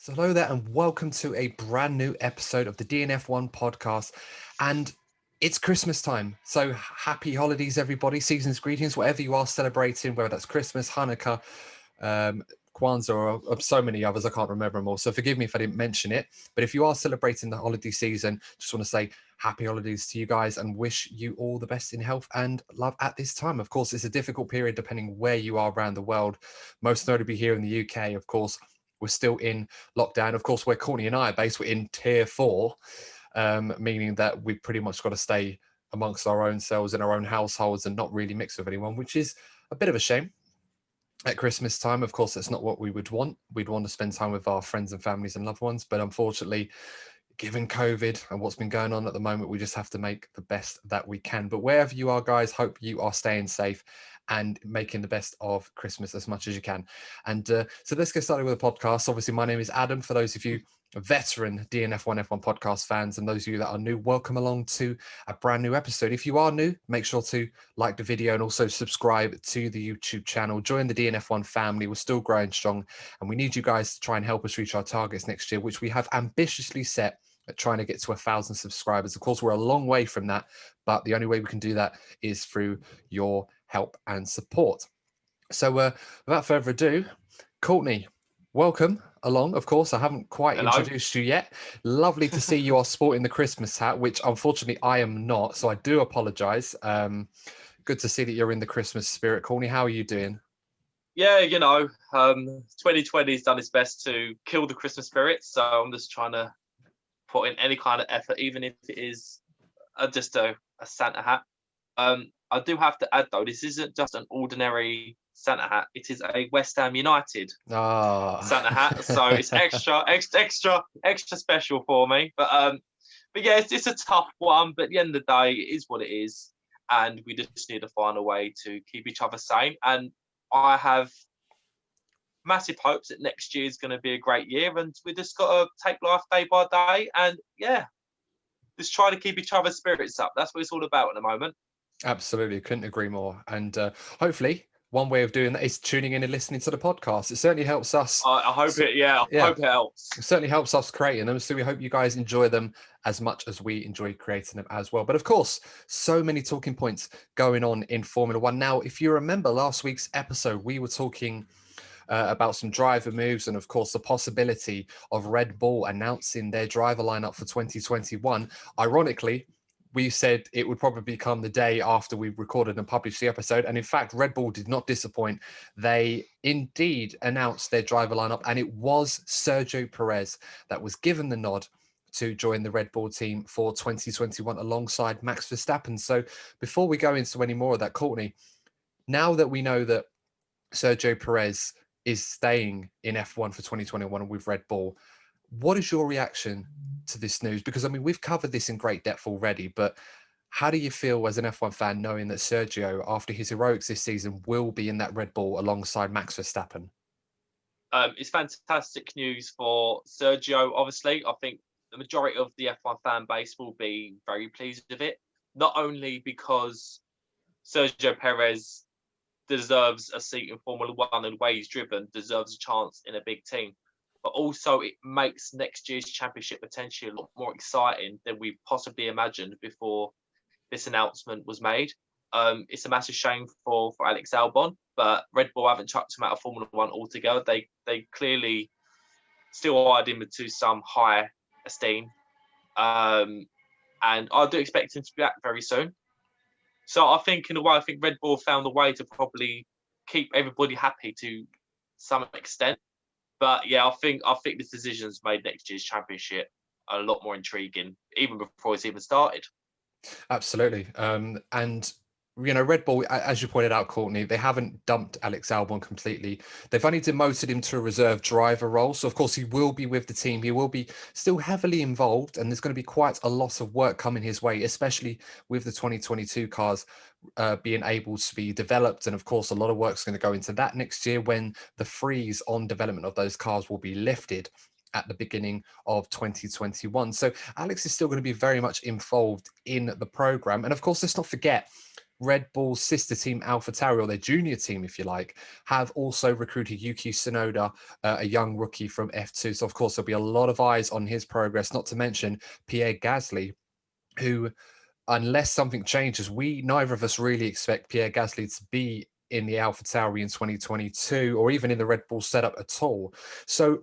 So hello there and welcome to a brand new episode of the DNF1 podcast. And it's Christmas time. So happy holidays, everybody. Season's greetings, whatever you are celebrating, whether that's Christmas, Hanukkah, Kwanzaa, or so many others. I can't remember them all. So forgive me if I didn't mention it. But if you are celebrating the holiday season, just want to say happy holidays to you guys and wish you all the best in health and love at this time. Of course, it's a difficult period depending where you are around the world. Most notably here in the UK, of course. We're still in lockdown. Of course, where Courtney and I are based, we're in tier 4, meaning that we've pretty much got to stay amongst our own selves in our own households and not really mix with anyone, which is a bit of a shame. At Christmas time, of course, that's not what we would want. We'd want to spend time with our friends and families and loved ones. But unfortunately, given COVID and what's been going on at the moment, we just have to make the best that we can. But wherever you are, guys, hope you are staying safe and making the best of Christmas as much as you can. And so let's get started with the podcast. Obviously, my name is Adam. For those of you veteran DNF1 F1 podcast fans and those of you that are new, welcome along to a brand new episode. If you are new, make sure to like the video and also subscribe to the YouTube channel. Join the DNF1 family. We're still growing strong and we need you guys to try and help us reach our targets next year, which we have ambitiously set at trying to get to 1,000 subscribers. Of course, we're a long way from that, but the only way we can do that is through your help and support. So without further ado, Courtney, welcome along. Of course, I haven't quite introduced you yet. Lovely to see you are sporting the Christmas hat, which unfortunately I am not, so I do apologize. Good to see that you're in the Christmas spirit. Courtney, how are you doing? Yeah, 2020 has done its best to kill the Christmas spirit, so I'm just trying to put in any kind of effort, even if it is just a Santa hat. I do have to add, though, this isn't just an ordinary Santa hat. It is a West Ham United Santa hat, so it's extra special for me. But yeah, it's a tough one. But at the end of the day, it is what it is, and we just need to find a way to keep each other sane. And I have massive hopes that next year is going to be a great year, and we just got to take life day by day, and yeah, just try to keep each other's spirits up. That's what it's all about at the moment. Absolutely, couldn't agree more. And hopefully, one way of doing that is tuning in and listening to the podcast. It certainly helps us. I hope it. Yeah, I hope it helps. It certainly helps us creating them. So we hope you guys enjoy them as much as we enjoy creating them as well. But of course, so many talking points going on in Formula One. Now, if you remember last week's episode, we were talking about some driver moves and, of course, the possibility of Red Bull announcing their driver lineup for 2021. Ironically, we said it would probably come the day after we recorded and published the episode. And in fact, Red Bull did not disappoint. They indeed announced their driver lineup, and it was Sergio Perez that was given the nod to join the Red Bull team for 2021 alongside Max Verstappen. So before we go into any more of that, Courtney, now that we know that Sergio Perez is staying in F1 for 2021 with Red Bull, what is your reaction to this news? Because, I mean, we've covered this in great depth already, but how do you feel as an F1 fan knowing that Sergio, after his heroics this season, will be in that Red Bull alongside Max Verstappen? It's fantastic news for Sergio, obviously. I think the majority of the F1 fan base will be very pleased with it, not only because Sergio Perez deserves a seat in Formula One and the way he's driven, deserves a chance in a big team, but also it makes next year's championship potentially a lot more exciting than we possibly imagined before this announcement was made. It's a massive shame for Alex Albon, but Red Bull haven't chucked him out of Formula One altogether. They clearly still eyed him to some high esteem, and I do expect him to be back very soon. So I think, in a way, Red Bull found a way to probably keep everybody happy to some extent. But yeah, I think this decision's made next year's championship a lot more intriguing, even before it's even started. Absolutely. And Red Bull, as you pointed out, Courtney, they haven't dumped Alex Albon completely. They've only demoted him to a reserve driver role. So, of course, he will be with the team. He will be still heavily involved. And there's going to be quite a lot of work coming his way, especially with the 2022 cars being able to be developed. And, of course, a lot of work's going to go into that next year when the freeze on development of those cars will be lifted at the beginning of 2021. So Alex is still going to be very much involved in the program. And, of course, let's not forget, Red Bull's sister team AlphaTauri, or their junior team, if you like, have also recruited Yuki Tsunoda, a young rookie from F2. So, of course, there'll be a lot of eyes on his progress, not to mention Pierre Gasly, who, unless something changes, neither of us really expect Pierre Gasly to be in the AlphaTauri in 2022 or even in the Red Bull setup at all. So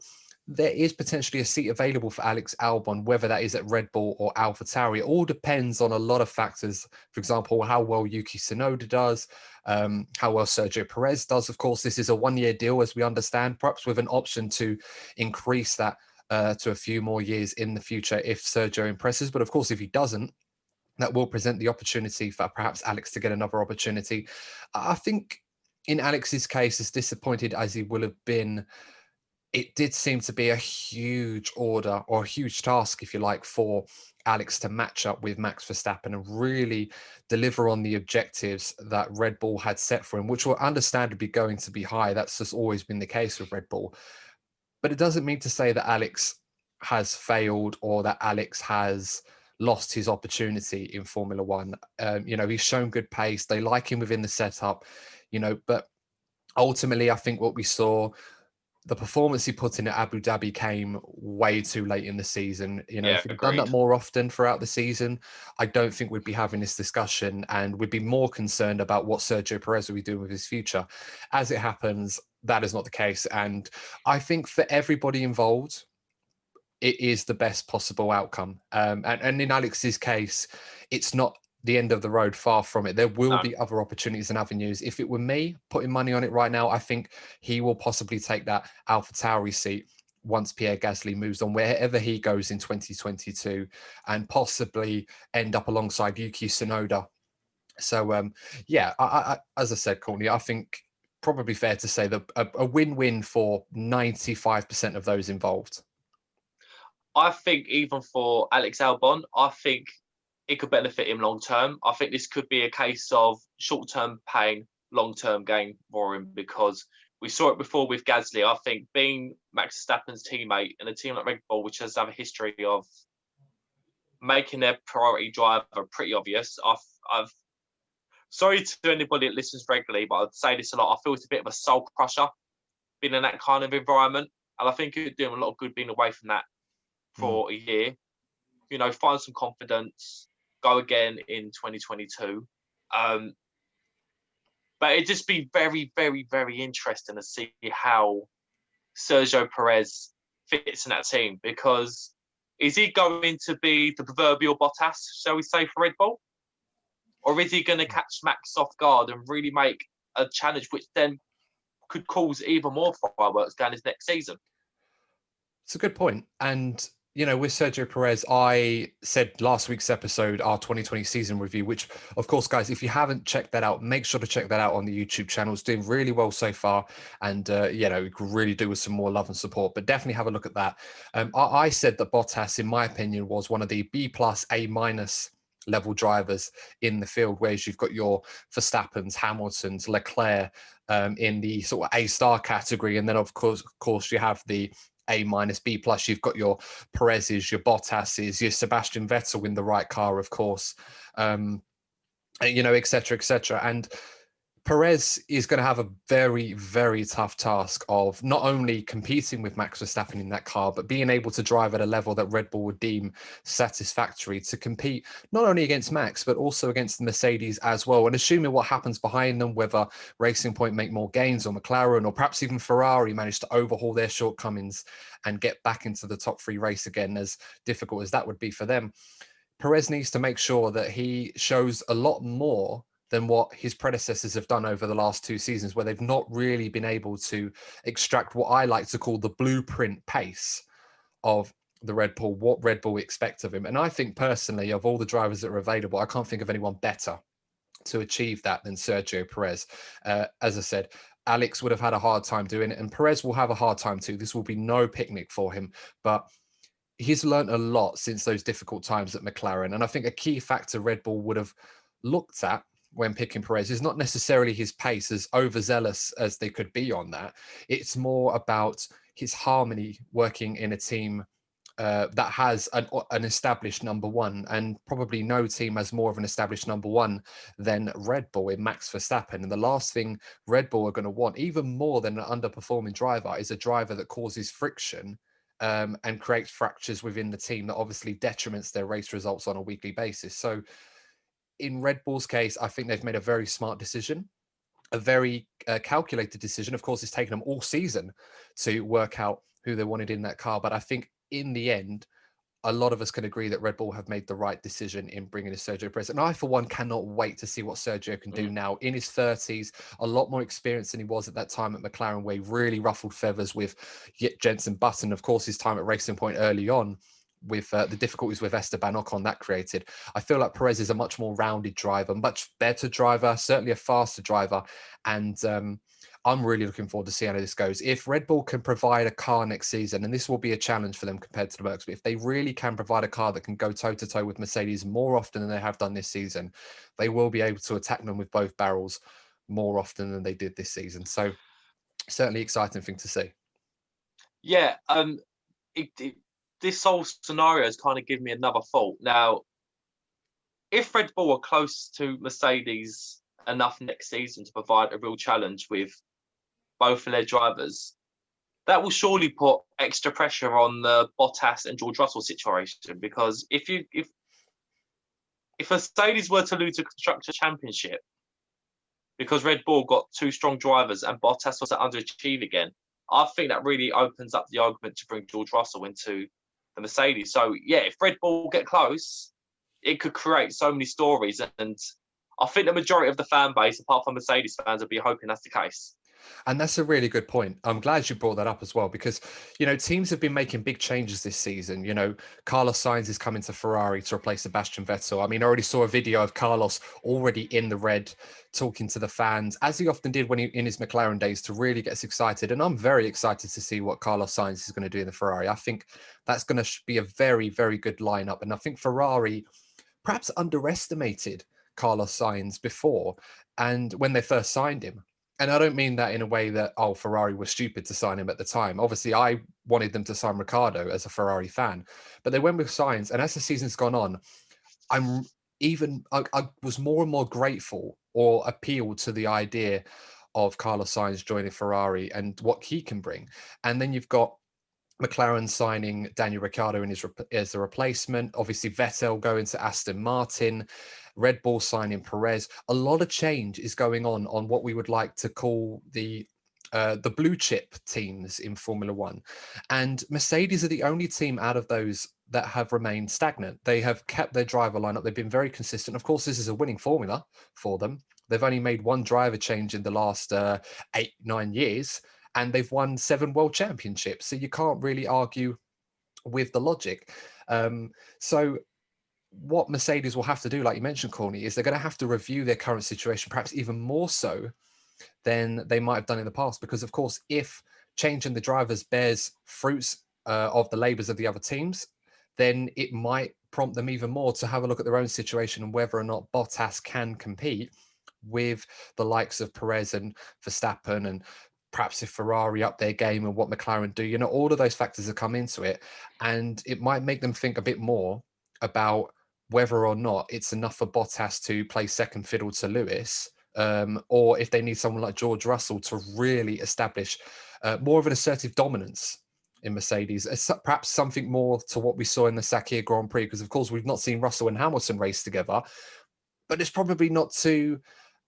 there is potentially a seat available for Alex Albon, whether that is at Red Bull or AlphaTauri. It all depends on a lot of factors. For example, how well Yuki Tsunoda does, how well Sergio Perez does. Of course, this is a one-year deal, as we understand, perhaps with an option to increase that to a few more years in the future if Sergio impresses. But of course, if he doesn't, that will present the opportunity for perhaps Alex to get another opportunity. I think in Alex's case, as disappointed as he will have been, it did seem to be a huge order, or a huge task, if you like, for Alex to match up with Max Verstappen and really deliver on the objectives that Red Bull had set for him, which were understandably going to be high. That's just always been the case with Red Bull. But it doesn't mean to say that Alex has failed or that Alex has lost his opportunity in Formula One. He's shown good pace. They like him within the setup, but ultimately, I think what we saw, the performance he put in at Abu Dhabi came way too late in the season. Yeah, If he'd done agreed. that more often throughout the season, I don't think we'd be having this discussion, and we'd be more concerned about what Sergio Perez will be doing with his future. As it happens, that is not the case. And I think for everybody involved, it is the best possible outcome. And in Alex's case, it's not the end of the road, far from it. There will No. be other opportunities and avenues. If it were me putting money on it right now, I think he will possibly take that AlphaTauri seat once Pierre Gasly moves on, wherever he goes in 2022, and possibly end up alongside Yuki Tsunoda. So, as I said, Courtney, I think probably fair to say that a win-win for 95% of those involved. I think even for Alex Albon, I think it could benefit him long term. I think this could be a case of short term pain, long term gain for him, because we saw it before with Gasly. I think being Max Verstappen's teammate in a team like Red Bull, which has a history of making their priority driver pretty obvious. I've sorry to anybody that listens regularly, but I'd say this a lot. I feel it's a bit of a soul crusher being in that kind of environment, and I think it would do him a lot of good being away from that for a year. Find some confidence, go again in 2022. But it'd just be very, very, very interesting to see how Sergio Perez fits in that team, because is he going to be the proverbial Bottas, shall we say, for Red Bull? Or is he going to catch Max off guard and really make a challenge which then could cause even more fireworks down his next season? It's a good point. And with Sergio Perez, I said last week's episode, our 2020 season review, which, of course, guys, if you haven't checked that out, make sure to check that out on the YouTube channel. It's doing really well so far. And, we could really do with some more love and support, but definitely have a look at that. I said that Bottas, in my opinion, was one of the B+, A- level drivers in the field, whereas you've got your Verstappens, Hamiltons, Leclerc in the sort of A-star category. And then, of course, you have the A-, B+. You've got your Perez's, your Bottas's, your Sebastian Vettel in the right car, of course, et cetera, et cetera. And Perez is going to have a very, very tough task of not only competing with Max Verstappen in that car, but being able to drive at a level that Red Bull would deem satisfactory to compete not only against Max, but also against the Mercedes as well. And assuming what happens behind them, whether Racing Point make more gains, or McLaren, or perhaps even Ferrari manage to overhaul their shortcomings and get back into the top three race again, as difficult as that would be for them, Perez needs to make sure that he shows a lot more than what his predecessors have done over the last 2 seasons, where they've not really been able to extract what I like to call the blueprint pace of the Red Bull, what Red Bull expect of him. And I think personally, of all the drivers that are available, I can't think of anyone better to achieve that than Sergio Perez. As I said, Alex would have had a hard time doing it, and Perez will have a hard time too. This will be no picnic for him, but he's learned a lot since those difficult times at McLaren. And I think a key factor Red Bull would have looked at when picking Perez is not necessarily his pace, as overzealous as they could be on that. It's more about his harmony working in a team that has an established number one, and probably no team has more of an established number one than Red Bull in Max Verstappen. And the last thing Red Bull are going to want, even more than an underperforming driver, is a driver that causes friction and creates fractures within the team that obviously detriments their race results on a weekly basis. So in Red Bull's case, I think they've made a very smart decision, a very calculated decision. Of course, it's taken them all season to work out who they wanted in that car. But I think in the end, a lot of us can agree that Red Bull have made the right decision in bringing in Sergio Perez. And I, for one, cannot wait to see what Sergio can do now in his 30s, a lot more experience than he was at that time at McLaren, where he really ruffled feathers with Jenson Button. Of course, his time at Racing Point early on, with the difficulties with Esteban Ocon that created. I feel like Perez is a much more rounded driver, much better driver, certainly a faster driver. And I'm really looking forward to seeing how this goes. If Red Bull can provide a car next season, and this will be a challenge for them compared to the Mercs, but if they really can provide a car that can go toe-to-toe with Mercedes more often than they have done this season, they will be able to attack them with both barrels more often than they did this season. So certainly exciting thing to see. Yeah, this whole scenario has kind of given me another thought. Now, if Red Bull are close to Mercedes enough next season to provide a real challenge with both of their drivers, that will surely put extra pressure on the Bottas and George Russell situation. Because if Mercedes were to lose a constructor championship because Red Bull got two strong drivers and Bottas was to underachieve again, I think that really opens up the argument to bring George Russell into the Mercedes. So yeah, if Red Bull get close, it could create so many stories, and I think the majority of the fan base, apart from Mercedes fans, would be hoping that's the case. And that's a really good point. I'm glad you brought that up as well, because, teams have been making big changes this season. Carlos Sainz is coming to Ferrari to replace Sebastian Vettel. I mean, I already saw a video of Carlos already in the red talking to the fans, as he often did when he in his McLaren days, to really get us excited. And I'm very excited to see what Carlos Sainz is going to do in the Ferrari. I think that's going to be a very, very good lineup. And I think Ferrari perhaps underestimated Carlos Sainz before, and when they first signed him. And I don't mean that in a way that, Ferrari was stupid to sign him at the time. Obviously, I wanted them to sign Ricciardo as a Ferrari fan, but they went with Sainz. And as the season's gone on, I was more and more grateful or appealed to the idea of Carlos Sainz joining Ferrari and what he can bring. And then you've got McLaren signing Daniel Ricciardo as a replacement. Obviously, Vettel going to Aston Martin. Red Bull signing Perez. A lot of change is going on what we would like to call the blue chip teams in Formula One. And Mercedes are the only team out of those that have remained stagnant. They have kept their driver lineup. They've been very consistent. Of course, this is a winning formula for them. They've only made one driver change in the last 8-9 years, and they've won 7 world championships. So you can't really argue with the logic. So what Mercedes will have to do, like you mentioned, Corny, is they're going to have to review their current situation, perhaps even more so than they might have done in the past. Because, of course, if changing the drivers bears fruits of the labours of the other teams, then it might prompt them even more to have a look at their own situation and whether or not Bottas can compete with the likes of Perez and Verstappen, and perhaps if Ferrari up their game and what McLaren do. All of those factors have come into it, and it might make them think a bit more about whether or not it's enough for Bottas to play second fiddle to Lewis, or if they need someone like George Russell to really establish more of an assertive dominance in Mercedes, perhaps something more to what we saw in the Sakir Grand Prix, because of course we've not seen Russell and Hamilton race together, but it's probably not too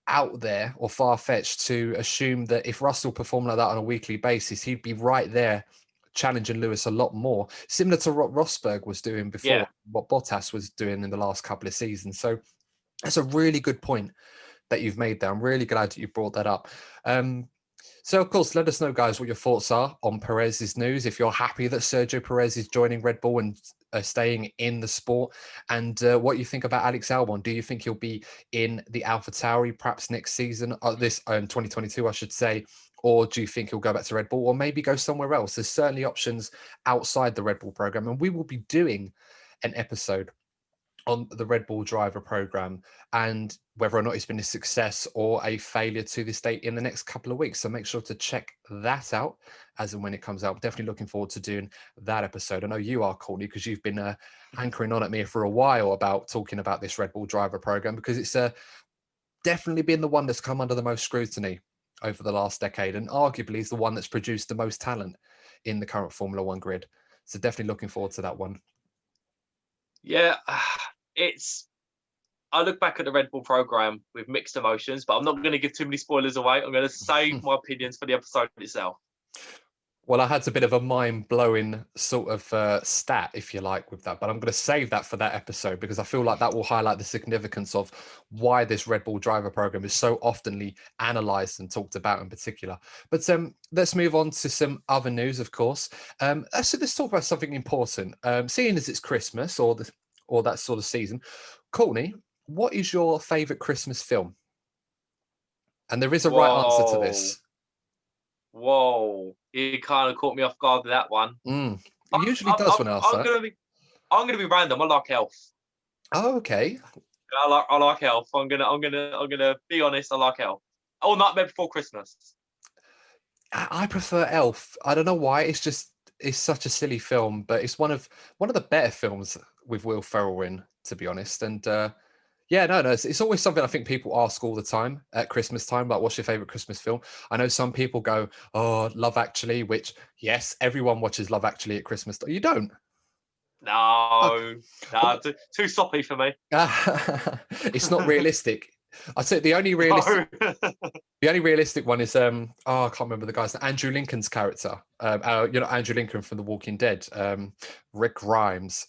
out there or far-fetched to assume that if Russell performed like that on a weekly basis, he'd be right there challenging Lewis a lot more, similar to what Rosberg was doing before, what Bottas was doing in the last couple of seasons. So that's a really good point that you've made there. I'm really glad that you brought that up. So, of course, let us know, guys, what your thoughts are on Perez's news. If you're happy that Sergio Perez is joining Red Bull and staying in the sport, and what you think about Alex Albon. Do you think he'll be in the AlphaTauri perhaps next season, this 2022, I should say, or do you think he'll go back to Red Bull or maybe go somewhere else? There's certainly options outside the Red Bull program, and we will be doing an episode on the Red Bull driver program and whether or not it's been a success or a failure to this date in the next couple of weeks. So make sure to check that out as and when it comes out. Definitely looking forward to doing that episode. I know you are, Courtney, because you've been hankering on at me for a while about talking about this Red Bull driver program, because it's definitely been the one that's come under the most scrutiny over the last decade, and arguably is the one that's produced the most talent in the current Formula One grid. So definitely looking forward to that one. Yeah, I look back at the Red Bull program with mixed emotions, but I'm not going to give too many spoilers away. I'm going to save my opinions for the episode itself. Well, I had a bit of a mind-blowing sort of stat, if you like, with that, but I'm going to save that for that episode because I feel like that will highlight the significance of why this Red Bull driver program is so oftenly analysed and talked about in particular. But let's move on to some other news, of course. So let's talk about something important. Seeing as it's Christmas or that sort of season, Courtney, what is your favourite Christmas film? And there is a right answer to this. Whoa, you kind of caught me off guard with that one. It usually does when I ask that. I'm gonna be random. I like Elf. Oh, okay. I like Elf. I'm gonna be honest. I like Elf. Oh, Nightmare Before Christmas. I prefer Elf. I don't know why. It's such a silly film, but it's one of the better films with Will Ferrell in, to be honest. And yeah, no, it's always something I think people ask all the time at Christmas time, like, what's your favorite Christmas film? I know some people go, oh, Love Actually, which, yes, everyone watches Love Actually at Christmas. You don't? No, too soppy for me. It's not realistic. I'd say the only realistic, the only realistic one is I can't remember the guy's name, Andrew Lincoln's character. Andrew Lincoln from The Walking Dead, Rick Grimes.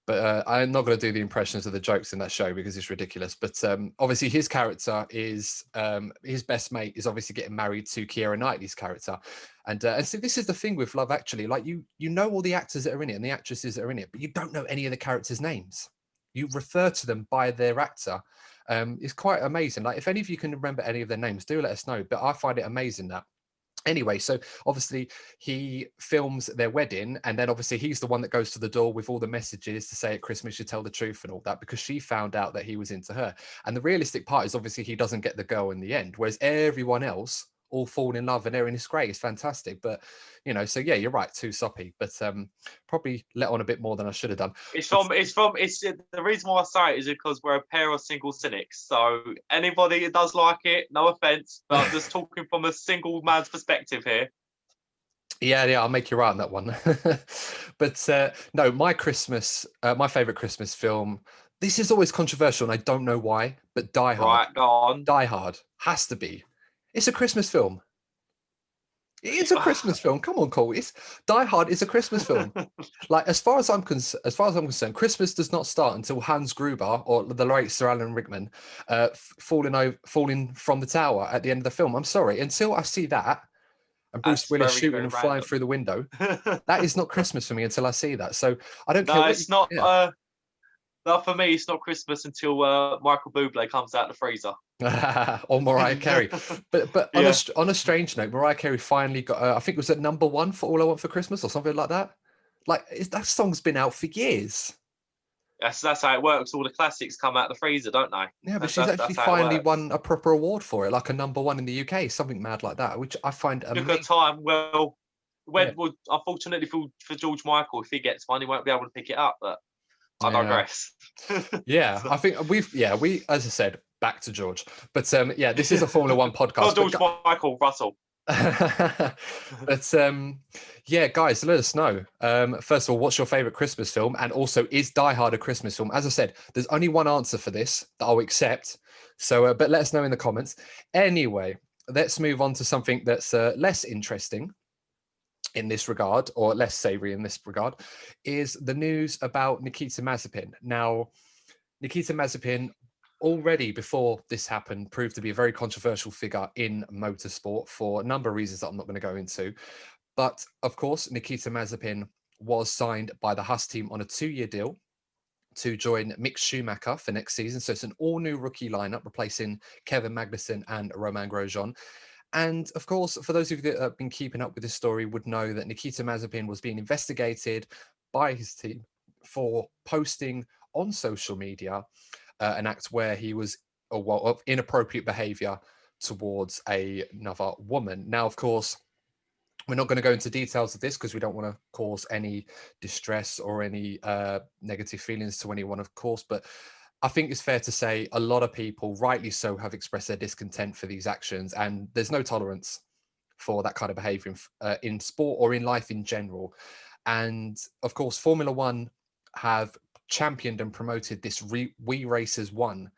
But I'm not going to do the impressions of the jokes in that show because it's ridiculous. But obviously his character is his best mate is obviously getting married to Keira Knightley's character. And so this is the thing with Love Actually, like you know all the actors that are in it and the actresses that are in it, but you don't know any of the characters' names. You refer to them by their actor. It's quite amazing. Like if any of you can remember any of their names, do let us know. But I find it amazing that. Anyway, so obviously he films their wedding, and then obviously he's the one that goes to the door with all the messages to say at Christmas you tell the truth and all that, because she found out that he was into her. And the realistic part is obviously he doesn't get the girl in the end, whereas everyone else all fall in love and everything is great. It's fantastic. But so yeah, you're right, too soppy, but probably let on a bit more than I should have done. It's the reason why I say it is because we're a pair of single cynics. So anybody that does like it, no offense, but I'm just talking from a single man's perspective here. Yeah, I'll make you right on that one. But no, my favorite Christmas film. This is always controversial, and I don't know why. But Die Hard. Right, go on. Die Hard has to be. It's a Christmas film. It is a Christmas film. Come on, Cole. Die Hard is a Christmas film. Like as far as I'm concerned, Christmas does not start until Hans Gruber or the late Sir Alan Rickman falling from the tower at the end of the film. I'm sorry, until I see that. And Bruce Willis shooting and flying through the window. That is not Christmas for me until I see that. So I don't care. No, it's not. Yeah. No, for me, it's not Christmas until Michael Bublé comes out the freezer. Or Mariah Carey. But yeah. on a strange note, Mariah Carey finally got, I think it was at #1 for All I Want for Christmas or something like that. Like that song's been out for years. That's how it works. All the classics come out the freezer, don't they? Yeah, but she's actually finally won a proper award for it, like a #1 in the UK, something mad like that, which I find amazing. Took a time. Well, unfortunately for George Michael, if he gets one, he won't be able to pick it up. But I digress. Yeah, I think we as I said, back to George. But yeah, this is a Formula One podcast. Not George Michael, Russell. But yeah, guys, let us know. First of all, what's your favorite Christmas film? And also, is Die Hard a Christmas film? As I said, there's only one answer for this that I'll accept. So, but let us know in the comments. Anyway, let's move on to something that's less interesting in this regard, or less savory in this regard, is the news about Nikita Mazepin. Now, Nikita Mazepin, already before this happened, proved to be a very controversial figure in motorsport for a number of reasons that I'm not going to go into. But of course, Nikita Mazepin was signed by the Haas team on a 2-year deal to join Mick Schumacher for next season. So it's an all-new rookie lineup, replacing Kevin Magnussen and Romain Grosjean. And of course, for those of you that have been keeping up with this story would know that Nikita Mazepin was being investigated by his team for posting on social media an act where he was of inappropriate behavior towards another woman. Now, of course, we're not going to go into details of this because we don't want to cause any distress or any negative feelings to anyone, of course. But I think it's fair to say a lot of people, rightly so, have expressed their discontent for these actions, and there's no tolerance for that kind of behavior in sport or in life in general. And of course, Formula One have championed and promoted this We Racers One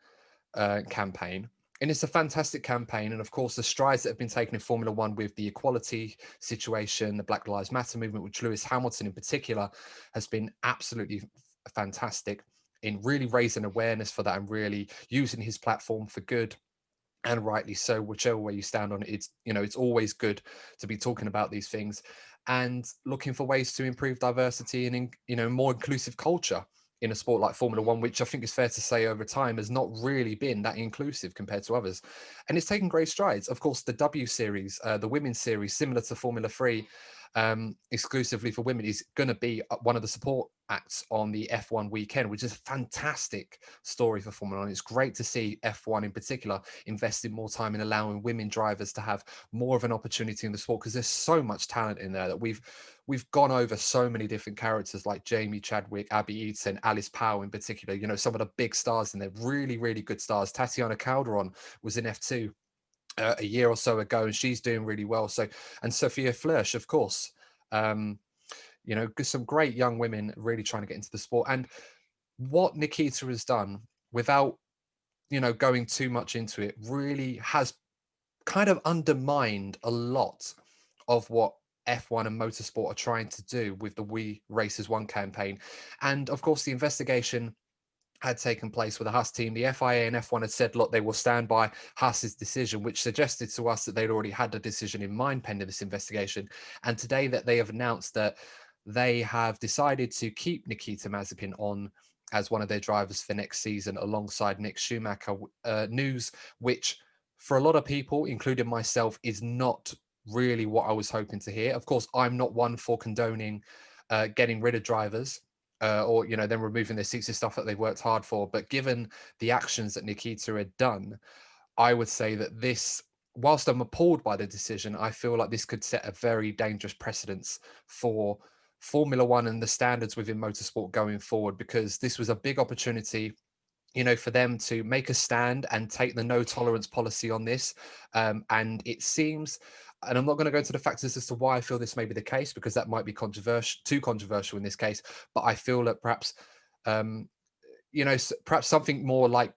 campaign. And it's a fantastic campaign. And of course, the strides that have been taken in Formula One with the equality situation, the Black Lives Matter movement, which Lewis Hamilton in particular has been absolutely fantastic in really raising awareness for that and really using his platform for good. And rightly so, whichever way you stand on it, it's always good to be talking about these things and looking for ways to improve diversity and more inclusive culture in a sport like Formula One, which I think is fair to say over time has not really been that inclusive compared to others. And it's taken great strides. Of course, the W Series, the Women's Series, similar to Formula 3, exclusively for women, is going to be one of the support acts on the F1 weekend, which is a fantastic story for Formula One. It's great to see F1 in particular investing more time in allowing women drivers to have more of an opportunity in the sport, because there's so much talent in there that we've gone over so many different characters like Jamie Chadwick, Abby Eaton, Alice Powell in particular, some of the big stars in there, really, really good stars. Tatiana Calderon was in F2 a year or so ago, and she's doing really well. So, and Sophia Flörsch, of course, some great young women really trying to get into the sport. And what Nikita has done, without going too much into it, really has kind of undermined a lot of what F1 and motorsport are trying to do with the We Racers One campaign. And of course, the investigation had taken place with the Haas team. The FIA and F1 had said, look, they will stand by Haas's decision, which suggested to us that they'd already had a decision in mind pending this investigation. And today that they have announced that they have decided to keep Nikita Mazepin on as one of their drivers for next season alongside Nick Schumacher. News which, for a lot of people, including myself, is not really what I was hoping to hear. Of course, I'm not one for condoning getting rid of drivers or them removing their seats and stuff that they've worked hard for. But given the actions that Nikita had done, I would say that this, whilst I'm appalled by the decision, I feel like this could set a very dangerous precedence for Formula One and the standards within motorsport going forward, because this was a big opportunity for them to make a stand and take the no tolerance policy on this. And it seems, and I'm not going to go into the factors as to why I feel this may be the case, because that might be too controversial in this case. But I feel that perhaps, perhaps something more like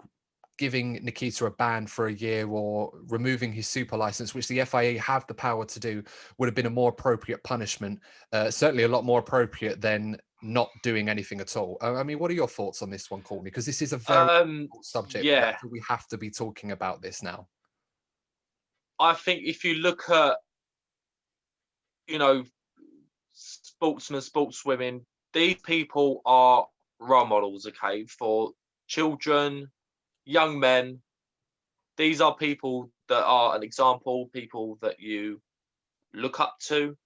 giving Nikita a ban for a year or removing his super license, which the FIA have the power to do, would have been a more appropriate punishment. Certainly a lot more appropriate than not doing anything at all. I mean, what are your thoughts on this one, Courtney? Because this is a very difficult subject. Yeah, We have to be talking about this now. I think if you look at, sportsmen, sportswomen, these people are role models, okay, for children, young men. These are people that are an example, people that you look up to.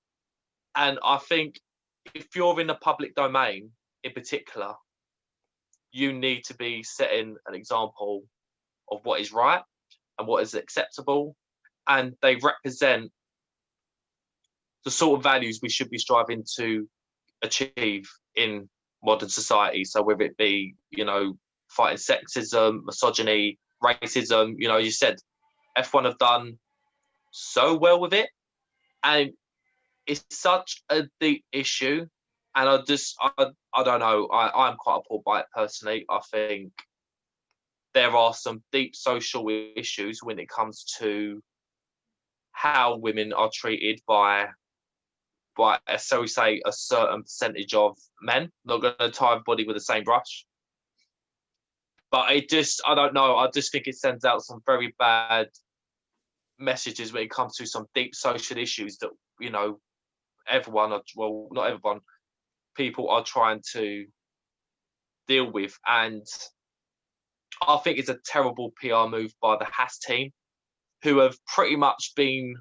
And I think if you're in the public domain in particular, you need to be setting an example of what is right and what is acceptable. And they represent the sort of values we should be striving to achieve in modern society. So whether it be, fighting sexism, misogyny, racism, you said F1 have done so well with it. And it's such a deep issue. And I don't know. I'm quite appalled by it personally. I think there are some deep social issues when it comes to how women are treated by so we say a certain percentage of men. Not going to tie everybody with the same brush, but I don't know. I just think it sends out some very bad messages when it comes to some deep social issues that everyone, well, not everyone, people are trying to deal with. And I think it's a terrible PR move by the Haas team, who have pretty much been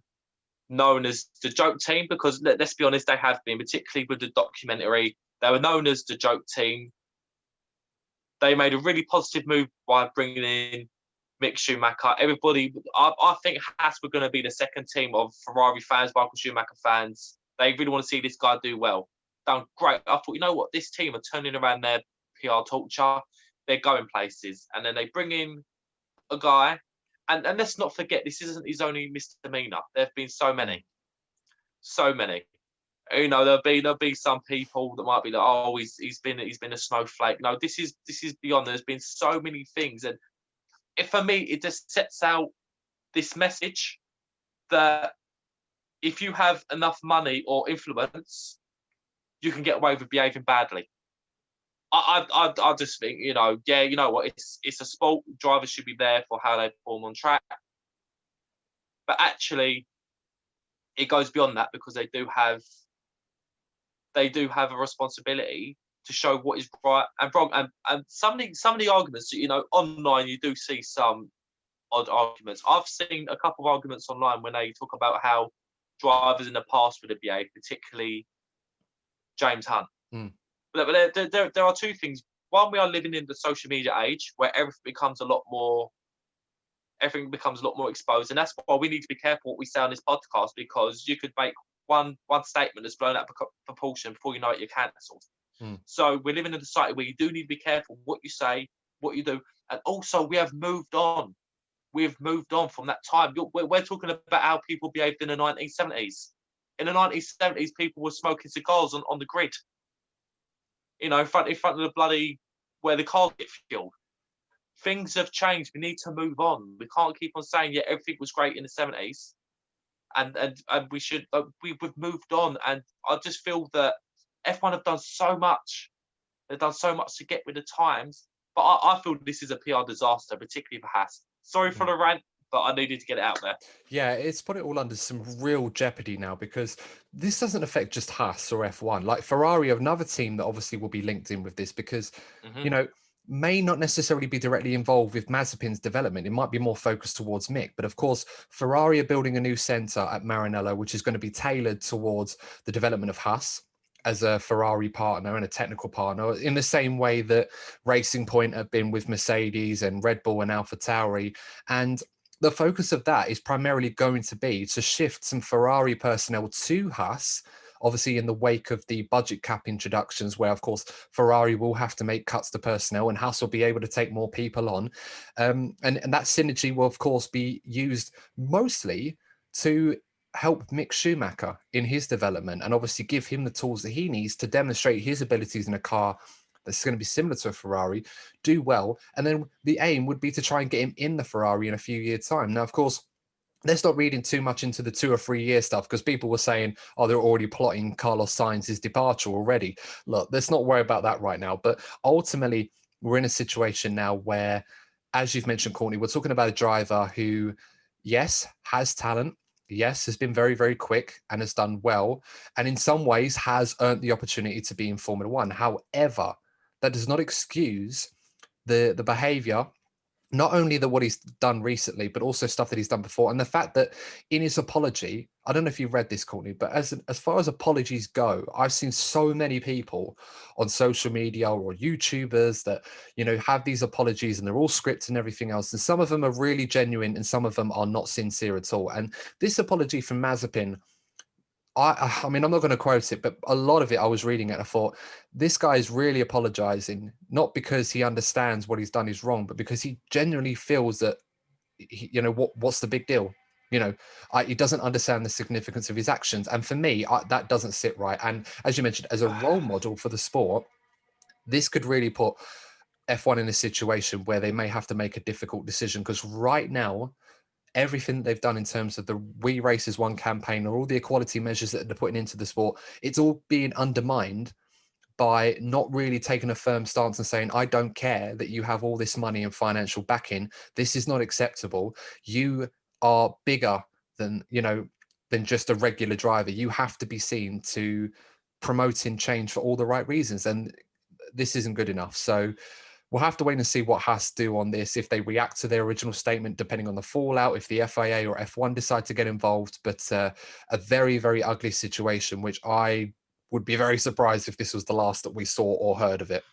known as the joke team, because let's be honest, they have been, particularly with the documentary. They were known as the joke team. They made a really positive move by bringing in Mick Schumacher. Everybody, I think Haas were going to be the second team of Ferrari fans, Michael Schumacher fans. They really want to see this guy do well. Done great. I thought, you know what, this team are turning around their PR torture. They're going places. And then they bring in a guy. And let's not forget, this isn't his only misdemeanor. There have been so many. So many. You know, there'll be some people that might be like, oh, he's been a snowflake. No, this is beyond. There's been so many things. And for me, it just sets out this message that if you have enough money or influence, you can get away with behaving badly. I just think, you know, yeah, you know what, it's a sport. Drivers should be there for how they perform on track, but actually, it goes beyond that because they do have a responsibility to show what is right and wrong. And some of the arguments, you know, online you do see some odd arguments. I've seen a couple of arguments online when they talk about how drivers in the past would have behaved, particularly James Hunt. But there are two things. One, we are living in the social media age where everything becomes a lot more exposed, and that's why we need to be careful what we say on this podcast, because you could make one statement that's blown out of proportion before you know it, you're cancelled. So we're living in a society where you do need to be careful what you say, what you do, and also we have moved on. We've moved on from that time. We're talking about how people behaved in the 1970s. In the 1970s, people were smoking cigars on the grid. You know, in front of the bloody where the cars get fueled. Things have changed. We need to move on. We can't keep on saying, yeah, everything was great in the 70s, and we should. We've moved on, and I just feel that F1 have done so much. They've done so much to get with the times, but I feel this is a PR disaster, particularly for Haas. Sorry for the rant, but I needed to get it out there. Yeah, it's put it all under some real jeopardy now, because this doesn't affect just Haas or F1. Like Ferrari, another team that obviously will be linked in with this, because, you know, may not necessarily be directly involved with Mazepin's development. It might be more focused towards Mick. But of course, Ferrari are building a new centre at Maranello, which is going to be tailored towards the development of Haas as a Ferrari partner and a technical partner, in the same way that Racing Point have been with Mercedes and Red Bull and AlphaTauri. And the focus of that is primarily going to be to shift some Ferrari personnel to Haas, obviously in the wake of the budget cap introductions, where, of course, Ferrari will have to make cuts to personnel and Haas will be able to take more people on. And that synergy will, of course, be used mostly to help Mick Schumacher in his development and obviously give him the tools that he needs to demonstrate his abilities in a car that's going to be similar to a Ferrari, do well. And then the aim would be to try and get him in the Ferrari in a few years' time. Now, of course, let's not read in too much into the 2 or 3 year stuff, because people were saying, oh, they're already plotting Carlos Sainz's departure already. Look, let's not worry about that right now. But ultimately, we're in a situation now where, as you've mentioned, Courtney, we're talking about a driver who, yes, has talent. Yes, has been very, very quick and has done well. And in some ways has earned the opportunity to be in Formula One. However, that does not excuse the behavior, not only what he's done recently, but also stuff that he's done before. And the fact that in his apology, I don't know if you read this, Courtney, but as far as apologies go, I've seen so many people on social media or YouTubers that, you know, have these apologies and they're all scripted and everything else. And some of them are really genuine and some of them are not sincere at all. And this apology from Mazepin, I mean, I'm not going to quote it, but a lot of it, I was reading it and I thought, this guy is really apologizing, not because he understands what he's done is wrong, but because he genuinely feels that, you know, what's the big deal? You know, he doesn't understand the significance of his actions. And for me, that doesn't sit right. And as you mentioned, as a role model for the sport, this could really put F1 in a situation where they may have to make a difficult decision, because right now, everything that they've done in terms of the We Race as One campaign or all the equality measures that they're putting into the sport, it's all being undermined by not really taking a firm stance and saying, I don't care that you have all this money and financial backing. This is not acceptable. You are bigger than, you know, than just a regular driver. You have to be seen to promoting change for all the right reasons. And this isn't good enough. So we'll have to wait and see what Haas do on this, if they react to their original statement, depending on the fallout, if the FIA or F1 decide to get involved. But a very, very ugly situation, which I would be very surprised if this was the last that we saw or heard of it.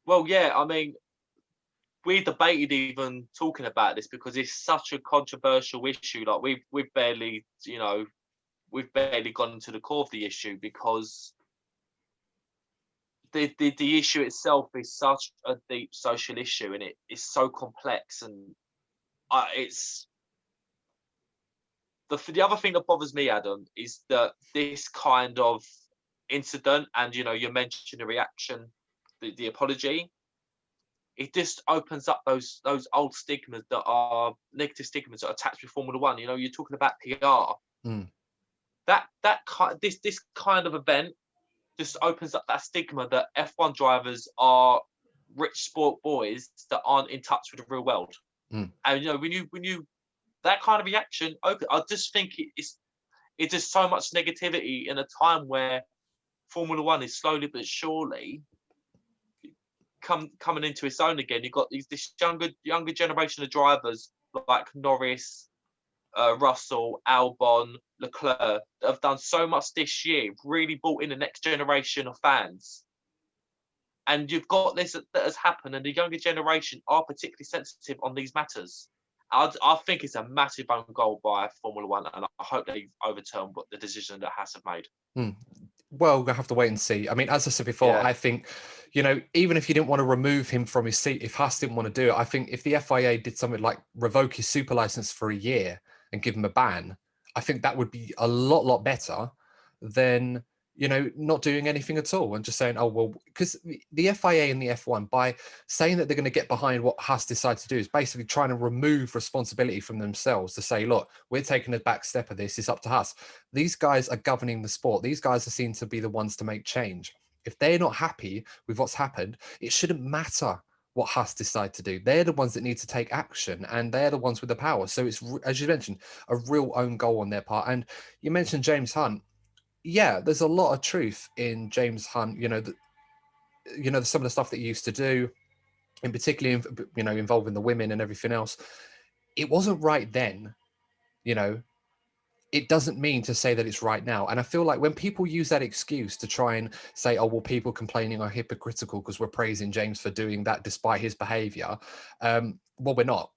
Well, yeah, I mean, we debated even talking about this because it's such a controversial issue. Like we've barely, we've barely gone into the core of the issue because the issue itself is such a deep social issue and it is so complex and it's the other thing that bothers me, Adam, is that this kind of incident and you mentioned the reaction, the apology, it just opens up those old stigmas that are negative stigmas that are attached with Formula One. You're talking about PR. Mm. This kind of event just opens up that stigma that F1 drivers are rich sport boys that aren't in touch with the real world. Mm. And when you that kind of reaction, I just think it's just so much negativity in a time where Formula One is slowly but surely coming into its own again. You've got this younger generation of drivers like Norris, Russell, Albon, Leclerc that have done so much this year, really brought in the next generation of fans. And you've got this that has happened, and the younger generation are particularly sensitive on these matters. I think it's a massive own goal by Formula One, and I hope they overturn what the decision that Haas have made. Well, we'll have to wait and see. I mean, as I said before, I think, even if you didn't want to remove him from his seat, if Haas didn't want to do it, I think if the FIA did something like revoke his super license for a year and give him a ban, I think that would be a lot better than, not doing anything at all and just saying, oh, well, because the FIA and the F1, by saying that they're going to get behind what Haas decides to do, is basically trying to remove responsibility from themselves to say, look, we're taking a back step of this. It's up to us. These guys are governing the sport. These guys are seen to be the ones to make change. If they're not happy with what's happened, it shouldn't matter what Haas decide to do. They're the ones that need to take action, and they're the ones with the power. So it's, as you mentioned, a real own goal on their part. And you mentioned James Hunt. Yeah, there's a lot of truth in James Hunt. Some of the stuff that he used to do, in particularly, involving the women and everything else. It wasn't right then. It doesn't mean to say that it's right now. And I feel like when people use that excuse to try and say, oh, well, people complaining are hypocritical because we're praising James for doing that despite his behavior. Well, we're not.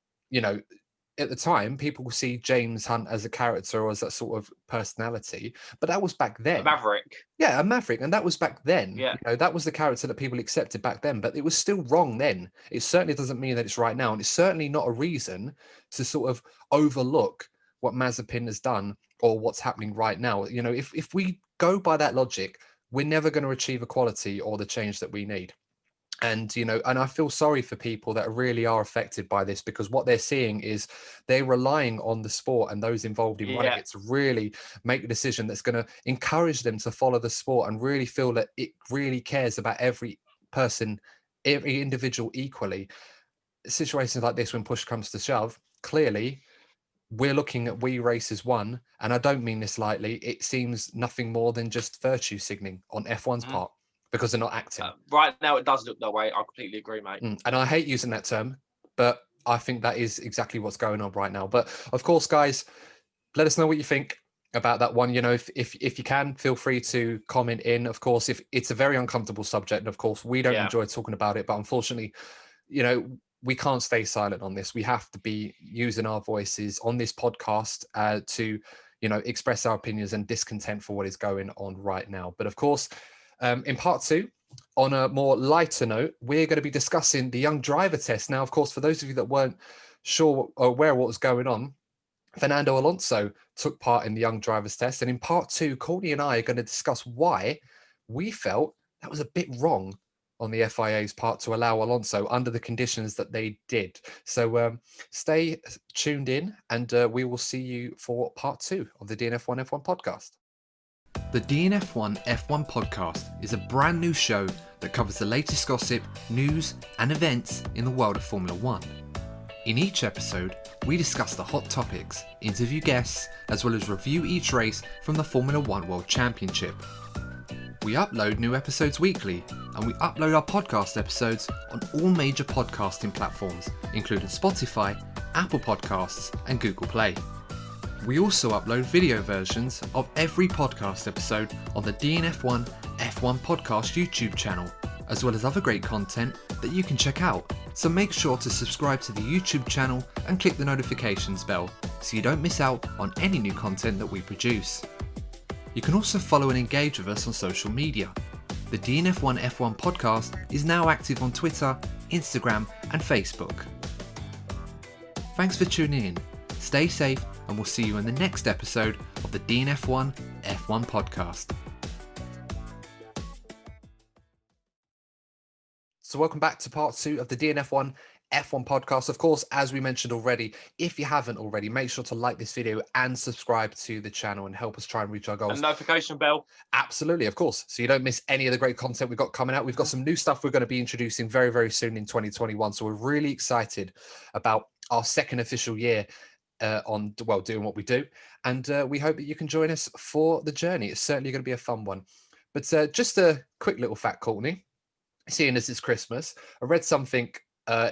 At the time, people see James Hunt as a character or as that sort of personality, but that was back then. A maverick. Yeah, a maverick. And that was back then. Yeah. That was the character that people accepted back then, but it was still wrong then. It certainly doesn't mean that it's right now. And it's certainly not a reason to sort of overlook what Mazepin has done or what's happening right now. If we go by that logic, we're never going to achieve equality or the change that we need. And, and I feel sorry for people that really are affected by this, because what they're seeing is they're relying on the sport and those involved in running it to really make a decision that's going to encourage them to follow the sport and really feel that it really cares about every person, every individual equally. Situations like this, when push comes to shove, clearly we're looking at We Race as one. And I don't mean this lightly. It seems nothing more than just virtue signaling on F1's part, because they're not acting. Right now, it does look that way. I completely agree, mate. And I hate using that term, but I think that is exactly what's going on right now. But of course, guys, let us know what you think about that one. If you can, feel free to comment in. Of course, if it's a very uncomfortable subject, and of course, we don't enjoy talking about it, but unfortunately, we can't stay silent on this. We have to be using our voices on this podcast to, express our opinions and discontent for what is going on right now. But of course, in part two, on a more lighter note, we're going to be discussing the young driver test. Now, of course, for those of you that weren't sure or aware of what was going on, Fernando Alonso took part in the young drivers test. And in part two, Courtney and I are going to discuss why we felt that was a bit wrong on the FIA's part to allow Alonso under the conditions that they did. So stay tuned in, and we will see you for part two of the DNF1 F1 podcast. The DNF1 F1 podcast is a brand new show that covers the latest gossip, news, and events in the world of Formula One. In each episode, we discuss the hot topics, interview guests, as well as review each race from the Formula One World Championship. We upload new episodes weekly, and we upload our podcast episodes on all major podcasting platforms, including Spotify, Apple Podcasts, and Google Play. We also upload video versions of every podcast episode on the DNF1 F1 podcast YouTube channel, as well as other great content that you can check out. So make sure to subscribe to the YouTube channel and click the notifications bell so you don't miss out on any new content that we produce. You can also follow and engage with us on social media. The DNF1 F1 podcast is now active on Twitter, Instagram and Facebook. Thanks for tuning in. Stay safe and we'll see you in the next episode of the DNF1 F1 podcast. So welcome back to part 2 of the DNF1 F1 podcast. Of course, as we mentioned already, if you haven't already, make sure to like this video and subscribe to the channel and help us try and reach our goals. And notification bell. Absolutely, of course. So you don't miss any of the great content we've got coming out. We've got some new stuff we're going to be introducing very, very soon in 2021. So we're really excited about our second official year doing what we do. And we hope that you can join us for the journey. It's certainly going to be a fun one. But just a quick little fact, Courtney. Seeing as it's Christmas, I read something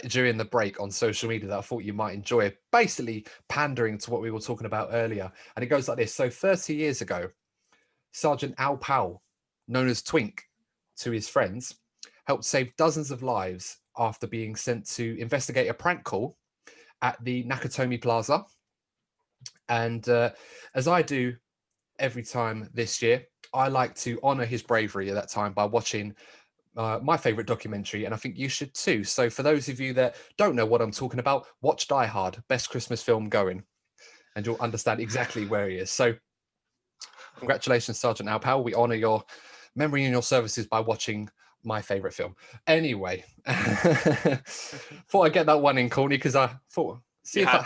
during the break on social media that I thought you might enjoy, basically pandering to what we were talking about earlier. And it goes like this. So 30 years ago, Sergeant Albon, known as Twink to his friends, helped save dozens of lives after being sent to investigate a prank call at the Nakatomi Plaza. And as I do every time this year, I like to honor his bravery at that time by watching my favorite documentary, and I think you should too. So for those of you that don't know what I'm talking about, watch Die Hard, best Christmas film going, and you'll understand exactly where he is. So congratulations, Sergeant Albon. We honor your memory and your services by watching my favorite film. Anyway, thought I'd get that one in, Courtney, because I thought see how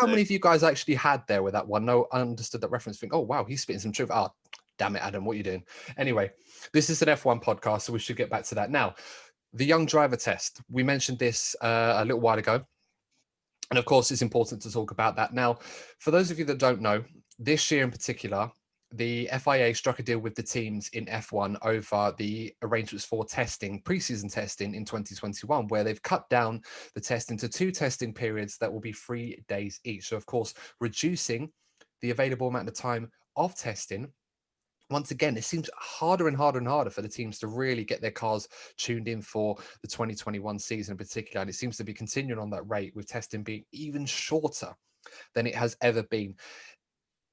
many of you guys actually had there with that one. No, I understood that reference. Think, oh wow, he's spitting some truth. Oh, damn it, Adam, what are you doing? Anyway, this is an F1 podcast, so we should get back to that. Now, the young driver test. We mentioned this a little while ago. And of course, it's important to talk about that. Now, for those of you that don't know, this year in particular, the FIA struck a deal with the teams in F1 over the arrangements for testing, preseason testing in 2021, where they've cut down the test into 2 testing periods that will be 3 days each. So, of course, reducing the available amount of time of testing. Once again, it seems harder and harder and harder for the teams to really get their cars tuned in for the 2021 season in particular. And it seems to be continuing on that rate, with testing being even shorter than it has ever been.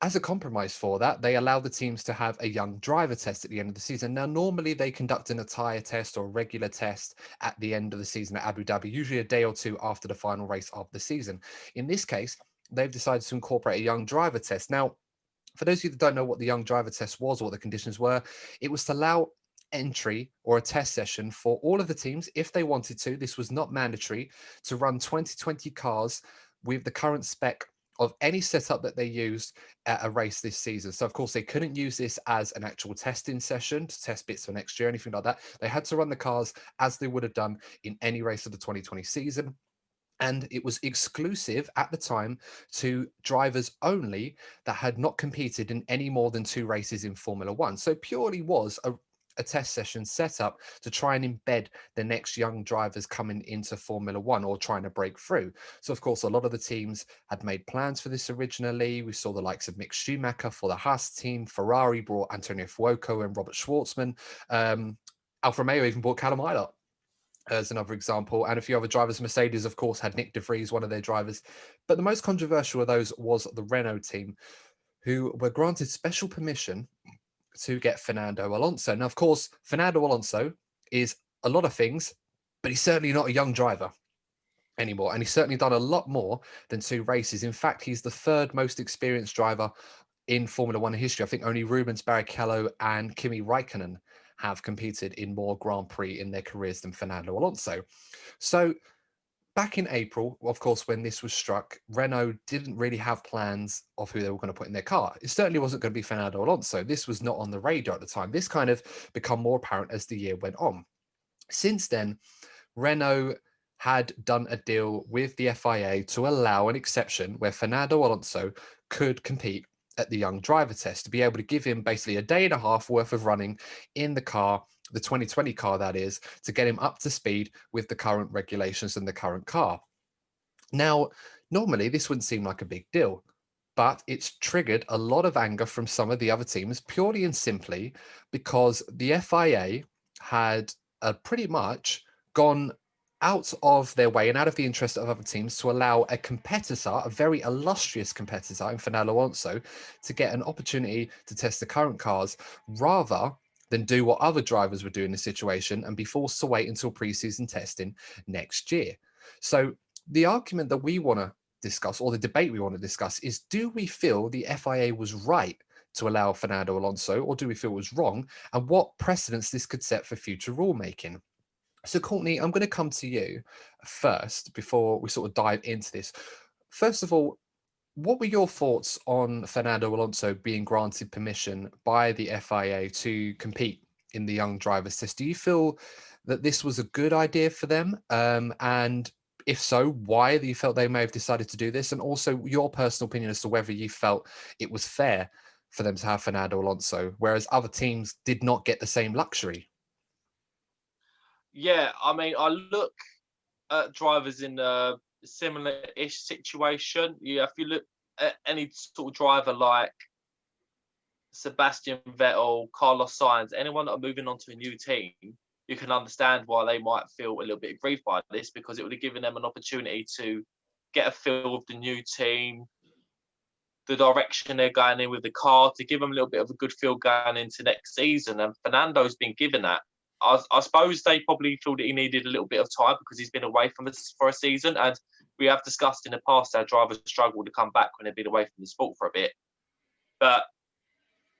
As a compromise for that, they allow the teams to have a young driver test at the end of the season. Now, normally they conduct an attire test or a regular test at the end of the season at Abu Dhabi, usually a day or 2 after the final race of the season. In this case, they've decided to incorporate a young driver test. Now, for those of you that don't know what the young driver test was or what the conditions were, it was to allow entry or a test session for all of the teams, if they wanted to. This was not mandatory, to run 2020 cars with the current spec of any setup that they used at a race this season. So, of course, they couldn't use this as an actual testing session to test bits for next year, anything like that. They had to run the cars as they would have done in any race of the 2020 season. And it was exclusive at the time to drivers only that had not competed in any more than 2 races in Formula One. So purely was a test session set up to try and embed the next young drivers coming into Formula One or trying to break through. So, of course, a lot of the teams had made plans for this originally. We saw the likes of Mick Schumacher for the Haas team. Ferrari brought Antonio Fuoco and Robert Schwartzman. Alfa Romeo even brought Callum Eilert as another example, and a few other drivers. Mercedes, of course, had Nick de Vries, one of their drivers. But the most controversial of those was the Renault team, who were granted special permission to get Fernando Alonso. Now, of course, Fernando Alonso is a lot of things, but he's certainly not a young driver anymore. And he's certainly done a lot more than 2 races. In fact, he's the 3rd most experienced driver in Formula One history. I think only Rubens Barrichello and Kimi Raikkonen have competed in more Grand Prix in their careers than Fernando Alonso. So back in April, of course, when this was struck, Renault didn't really have plans of who they were going to put in their car. It certainly wasn't going to be Fernando Alonso. This was not on the radar at the time. This kind of become more apparent as the year went on. Since then, Renault had done a deal with the FIA to allow an exception where Fernando Alonso could compete at the young driver test, to be able to give him basically a day and a half worth of running in the car, the 2020 car that is, to get him up to speed with the current regulations and the current car. Now, normally this wouldn't seem like a big deal, but it's triggered a lot of anger from some of the other teams, purely and simply because the FIA had pretty much gone out of their way and out of the interest of other teams to allow a competitor, a very illustrious competitor in Fernando Alonso, to get an opportunity to test the current cars rather than do what other drivers would do in the situation and be forced to wait until preseason testing next year. So the argument that we want to discuss, or the debate we want to discuss, is do we feel the FIA was right to allow Fernando Alonso, or do we feel it was wrong? And what precedents this could set for future rulemaking? So, Courtney, I'm going to come to you first before we sort of dive into this. First of all, what were your thoughts on Fernando Alonso being granted permission by the FIA to compete in the young drivers test? Do you feel that this was a good idea for them? And if so, why you felt they may have decided to do this? And also your personal opinion as to whether you felt it was fair for them to have Fernando Alonso, whereas other teams did not get the same luxury. Yeah, I mean, I look at drivers in a similar-ish situation. Yeah, if you look at any sort of driver like Sebastian Vettel, Carlos Sainz, anyone that are moving on to a new team, you can understand why they might feel a little bit aggrieved by this, because it would have given them an opportunity to get a feel of the new team, the direction they're going in with the car, to give them a little bit of a good feel going into next season. And Fernando's been given that. I suppose they probably feel that he needed a little bit of time because he's been away from us for a season. And we have discussed in the past how drivers struggle to come back when they've been away from the sport for a bit. But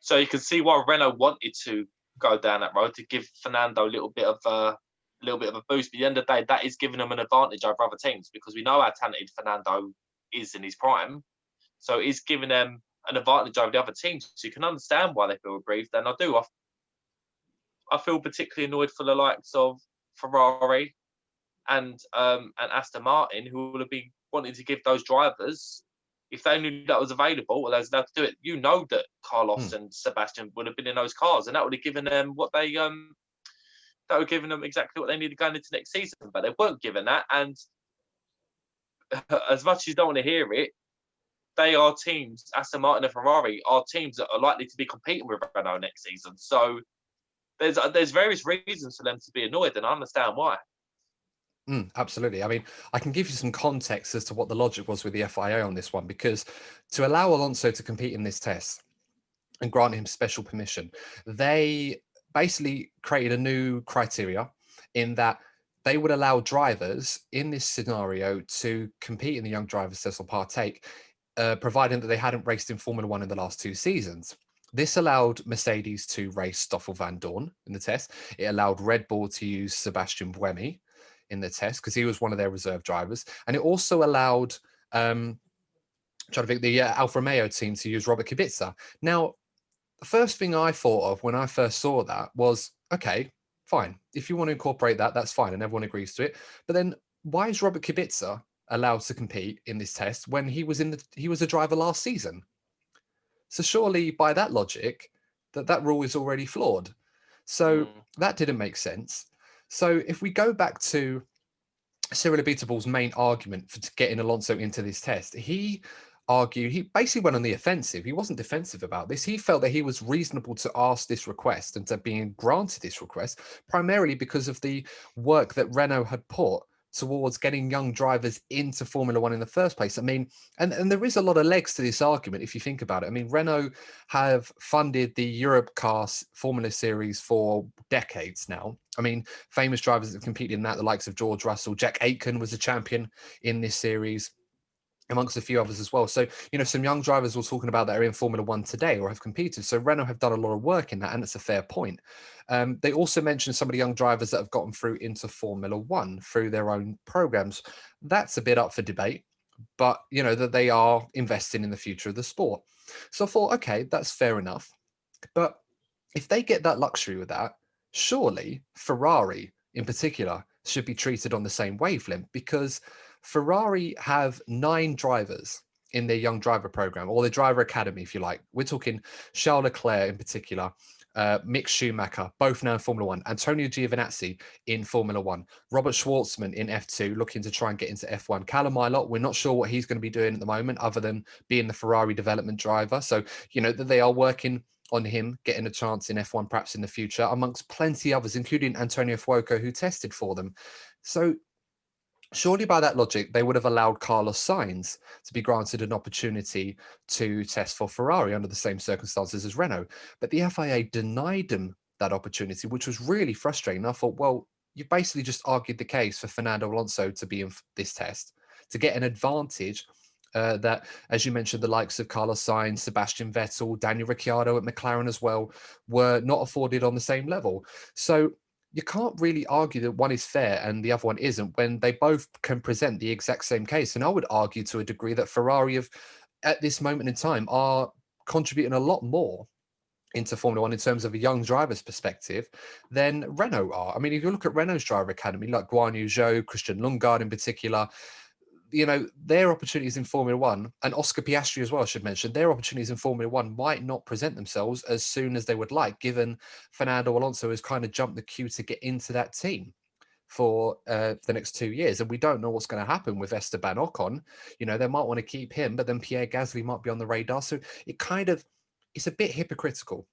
so you can see why Renault wanted to go down that road, to give Fernando a little bit of a boost. But at the end of the day, that is giving them an advantage over other teams, because we know how talented Fernando is in his prime. So it's giving them an advantage over the other teams. So you can understand why they feel aggrieved. And I feel particularly annoyed for the likes of Ferrari and Aston Martin, who would have been wanting to give those drivers, if they knew that was available, well, they was allowed to do it. You know that Carlos and Sebastian would have been in those cars, and that would have given them exactly what they needed going into next season. But they weren't given that, and as much as you don't want to hear it, they are teams. Aston Martin and Ferrari are teams that are likely to be competing with Renault next season. So there's various reasons for them to be annoyed, and I understand why. Absolutely. I mean, I can give you some context as to what the logic was with the FIA on this one, because to allow Alonso to compete in this test and grant him special permission, they basically created a new criteria in that they would allow drivers in this scenario to compete in the young drivers test or partake, providing that they hadn't raced in Formula One in the last 2 seasons. This allowed Mercedes to race Stoffel Van Dorn in the test. It allowed Red Bull to use Sebastian Buemi in the test because he was one of their reserve drivers. And it also allowed, trying to think, the Alfa Romeo team to use Robert Kubica. Now, the first thing I thought of when I first saw that was, okay, fine. If you want to incorporate that, that's fine. And everyone agrees to it. But then why is Robert Kubica allowed to compete in this test when he was a driver last season? So surely by that logic, that rule is already flawed. So that didn't make sense. So if we go back to Cyril Abiteboul's main argument for getting Alonso into this test, he argued, he basically went on the offensive. He wasn't defensive about this. He felt that he was reasonable to ask this request and to being granted this request, primarily because of the work that Renault had put towards getting young drivers into Formula One in the first place. I mean, and there is a lot of legs to this argument if you think about it. I mean, Renault have funded the Europcar Formula Series for decades now. I mean, famous drivers that have competed in that, the likes of George Russell, Jack Aitken was a champion in this series, amongst a few others as well. So, some young drivers we're talking about that are in Formula One today or have competed. So Renault have done a lot of work in that, and it's a fair point. They also mentioned some of the young drivers that have gotten through into Formula One through their own programs. That's a bit up for debate, but, that they are investing in the future of the sport. So I thought, okay, that's fair enough. But if they get that luxury with that, surely Ferrari in particular should be treated on the same wavelength, because Ferrari have 9 drivers in their young driver program, or their driver academy, if you like. We're talking Charles Leclerc in particular, Mick Schumacher, both now in Formula One, Antonio Giovinazzi in Formula One, Robert Schwartzman in F2, looking to try and get into F1. Callum Ilott, we're not sure what he's going to be doing at the moment, other than being the Ferrari development driver. So, that they are working on him getting a chance in F1 perhaps in the future, amongst plenty others, including Antonio Fuoco, who tested for them. So surely by that logic, they would have allowed Carlos Sainz to be granted an opportunity to test for Ferrari under the same circumstances as Renault. But the FIA denied him that opportunity, which was really frustrating. I thought, well, you basically just argued the case for Fernando Alonso to be in this test, to get an advantage that, as you mentioned, the likes of Carlos Sainz, Sebastian Vettel, Daniel Ricciardo at McLaren as well, were not afforded on the same level. So you can't really argue that one is fair and the other one isn't when they both can present the exact same case. And I would argue to a degree that Ferrari have, at this moment in time, are contributing a lot more into Formula One in terms of a young driver's perspective than Renault are. I mean, if you look at Renault's driver academy, like Guan Yu Zhou, Christian Lundgaard in particular, their opportunities in Formula One, and Oscar Piastri as well, I should mention, their opportunities in Formula One might not present themselves as soon as they would like, given Fernando Alonso has kind of jumped the queue to get into that team for the next 2 years. And we don't know what's going to happen with Esteban Ocon. They might want to keep him, but then Pierre Gasly might be on the radar. So it's a bit hypocritical.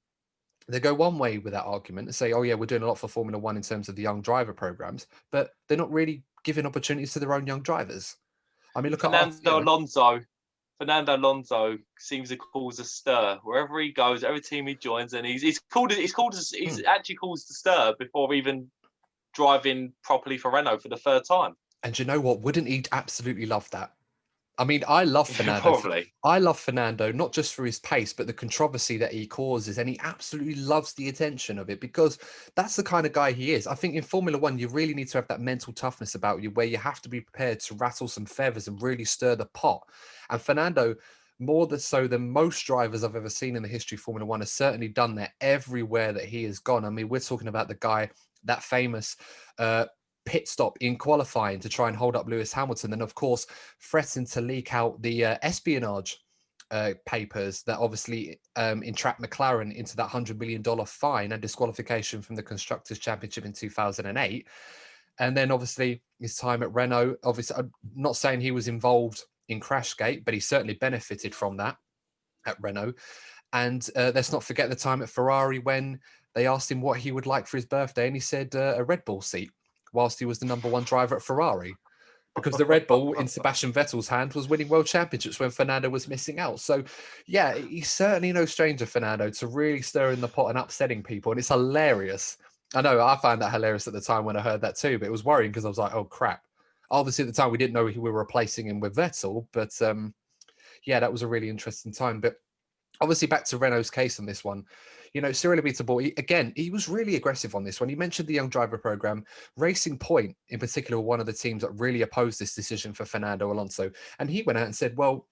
They go one way with that argument and say, oh, yeah, we're doing a lot for Formula One in terms of the young driver programs, but they're not really giving opportunities to their own young drivers. I mean, look at Fernando Alonso seems to cause a stir wherever he goes, every team he joins, and he's actually caused a stir before even driving properly for Renault for the third time. And you know what? Wouldn't he absolutely love that? I mean, I love Fernando. Probably. I love Fernando, not just for his pace, but the controversy that he causes. And he absolutely loves the attention of it because that's the kind of guy he is. I think in Formula One, you really need to have that mental toughness about you where you have to be prepared to rattle some feathers and really stir the pot. And Fernando, more so than most drivers I've ever seen in the history of Formula One, has certainly done that everywhere that he has gone. I mean, we're talking about the guy, that famous pit stop in qualifying to try and hold up Lewis Hamilton, and of course threatened to leak out the espionage papers that obviously entrapped McLaren into that $100 million fine and disqualification from the Constructors' Championship in 2008. And then obviously his time at Renault, obviously I'm not saying he was involved in Crashgate, but he certainly benefited from that at Renault. And let's not forget the time at Ferrari when they asked him what he would like for his birthday, and he said a Red Bull seat, whilst he was the number one driver at Ferrari, because the Red Bull in Sebastian Vettel's hand was winning world championships when Fernando was missing out. So, yeah, he's certainly no stranger, Fernando, to really stirring the pot and upsetting people. And it's hilarious. I know I found that hilarious at the time when I heard that too, but it was worrying because I was like, oh, crap. Obviously, at the time, we didn't know we were replacing him with Vettel. But, yeah, that was a really interesting time. But obviously, back to Renault's case on this one. Cyril Abiteboul, again, he was really aggressive on this one. He mentioned the young driver program. Racing Point, in particular, one of the teams that really opposed this decision for Fernando Alonso. And he went out and said, well,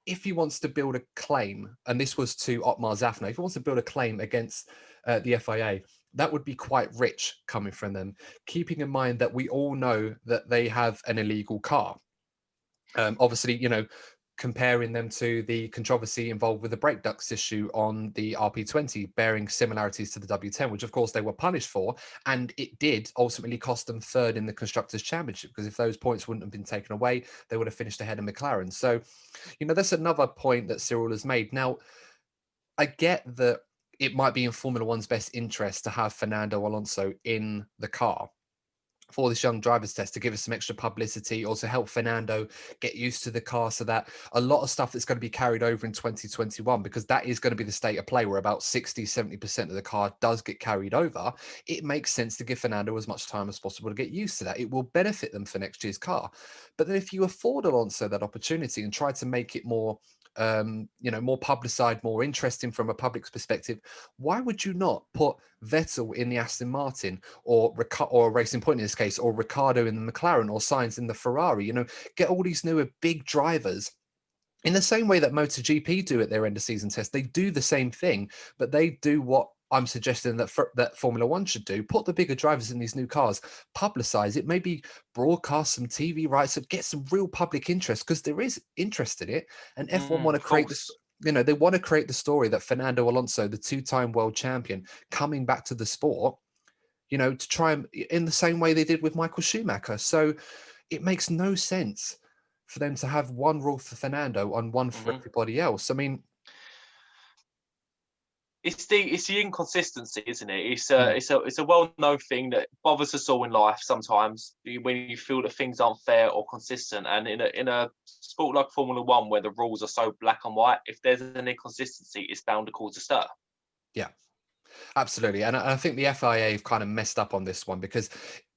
if he wants to build a claim, and this was to Otmar Zafna, if he wants to build a claim against the FIA, that would be quite rich coming from them, keeping in mind that we all know that they have an illegal car. Obviously, comparing them to the controversy involved with the brake ducts issue on the RP20, bearing similarities to the W10, which of course they were punished for. And it did ultimately cost them third in the Constructors' Championship, because if those points wouldn't have been taken away, they would have finished ahead of McLaren. So, that's another point that Cyril has made. Now, I get that it might be in Formula One's best interest to have Fernando Alonso in the car for this young driver's test, to give us some extra publicity, or to help Fernando get used to the car, so that a lot of stuff that's going to be carried over in 2021, because that is going to be the state of play where about 60-70% of the car does get carried over. It makes sense to give Fernando as much time as possible to get used to that. It will benefit them for next year's car. But then if you afford Alonso that opportunity and try to make it more more publicized, more interesting from a public's perspective, why would you not put Vettel in the Aston Martin, or Racing Point in this case, or Ricciardo in the McLaren, or Sainz in the Ferrari? Get all these newer big drivers. In the same way that MotoGP do at their end of season test, they do the same thing, but they do what I'm suggesting that Formula One should do: put the bigger drivers in these new cars, publicize it, maybe broadcast some TV rights, and get some real public interest, because there is interest in it. And F1 want to create this. They want to create the story that Fernando Alonso, the two-time world champion, coming back to the sport, to try and, in the same way they did with Michael Schumacher. So it makes no sense for them to have one rule for Fernando and one for everybody else. I mean, it's the inconsistency, isn't it? Mm. It's a well-known thing that bothers us all in life sometimes when you feel that things aren't fair or consistent. And in a sport like Formula One, where the rules are so black and white, if there's an inconsistency, it's bound to cause a stir. Yeah, absolutely. And I think the FIA have kind of messed up on this one because